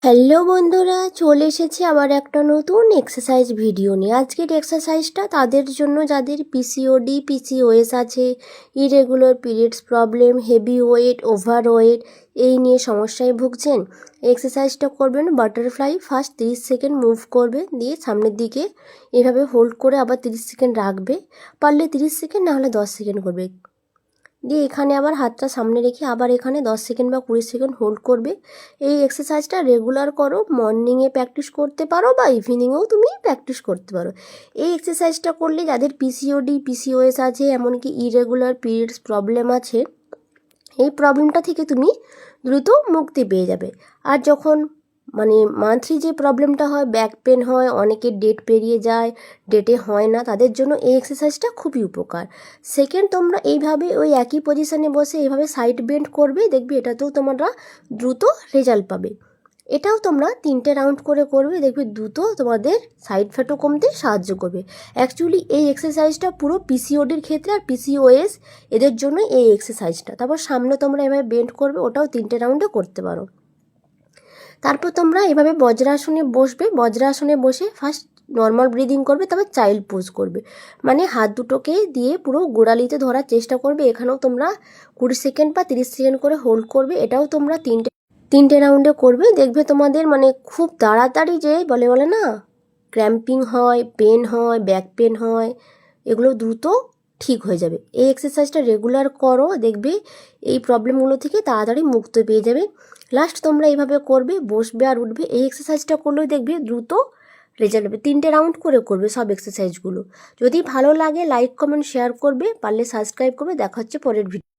Hello বন্ধুরা, চলে এসেছি আবার একটা নতুন এক্সারসাইজ ভিডিও নিয়ে। আজকের এক্সারসাইজটা তাদের জন্য যাদের পিসিওডি পিসিওএস আছে, irregular periods problem, heavy weight, over weight এই নিয়ে সমস্যায় ভুগছেন। এক্সারসাইজটা করবেন বাটারফ্লাই। ফার্স্ট 30 সেকেন্ড মুভ করবে, দিয়ে সামনের দিকে এভাবে হোল্ড করে আবার 30 সেকেন্ড রাখবে। পারলে 30 সেকেন্ড, না হলে 10 সেকেন্ড করবে। দিয়ে এখানে আবার হাতটা সামনে রেখে আবার এখানে 10 সেকেন্ড বা 20 সেকেন্ড হোল্ড করবে। এই এক্সারসাইজটা রেগুলার করো। মর্নিংয়ে প্র্যাকটিস করতে পারো বা ইভিনিংয়েও তুমি প্র্যাকটিস করতে পারো। এই এক্সারসাইজটা করলে যাদের পিসিওডি পিসিওএস আছে, এমনকি ইরেগুলার পিরিয়ডস প্রবলেম আছে, এই প্রবলেমটা থেকে তুমি দ্রুত মুক্তি পেয়ে যাবে। আর যখন মান্থলি যে প্রবলেমটা হয়, ব্যাক পেন হয়, অনেকের ডেট পেরিয়ে যায়, ডেটে হয় না, তাদের জন্য এই এক্সারসাইজটা খুবই উপকার। সেকেন্ড, তোমরা এইভাবে ওই একই পজিশানে বসে এইভাবে সাইড বেন্ড করবে, দেখবে এটাতেও তোমরা দ্রুত রেজাল্ট পাবে। এটাও তোমরা 3টে রাউন্ড করে করবে, দেখবে দ্রুত তোমাদের সাইড ফ্যাটও কমতে সাহায্য করবে। অ্যাকচুয়ালি এই এক্সারসাইজটা পুরো পিসিওডির ক্ষেত্রে আর পিসিওএস এদের জন্য এই এক্সারসাইজটা। তারপর সামনে তোমরা এভাবে বেন্ড করবে, ওটাও 3টে রাউন্ডে করতে পারো। তারপর তোমরা এভাবে বজ্রাসনে বসবে। বজ্রাসনে বসে ফার্স্ট নর্মাল ব্রিদিং করবে, তারপর চাইল্ড পোজ করবে। হাত দুটোকে দিয়ে পুরো গোড়ালিতে ধরার চেষ্টা করবে। এখানেও তোমরা 20 সেকেন্ড বা 30 সেকেন্ড করে হোল্ড করবে। এটাও তোমরা তিনটে রাউন্ডে করবে। দেখবে তোমাদের খুব তাড়াতাড়ি যে বলে না ক্র্যাম্পিং হয়, পেন হয়, ব্যাক পেন হয়, এগুলো দ্রুত ঠিক হয়ে যাবে। এই এক্সারসাইজটা রেগুলার করো, দেখবে এই প্রবলেমগুলো থেকে তাড়াতাড়ি মুক্ত পেয়ে যাবে। লাস্ট তোমরা এইভাবে করবে, বসবে আর উঠবে। এই এক্সারসাইজটা করলেও দেখবে দ্রুত রেজাল্ট হবে। 3টে রাউন্ড করে করবে সব এক্সারসাইজগুলো। যদি ভালো লাগে লাইক কমেন্ট শেয়ার করবে, পারলে সাবস্ক্রাইব করবে। দেখা হচ্ছে পরের ভিডিও।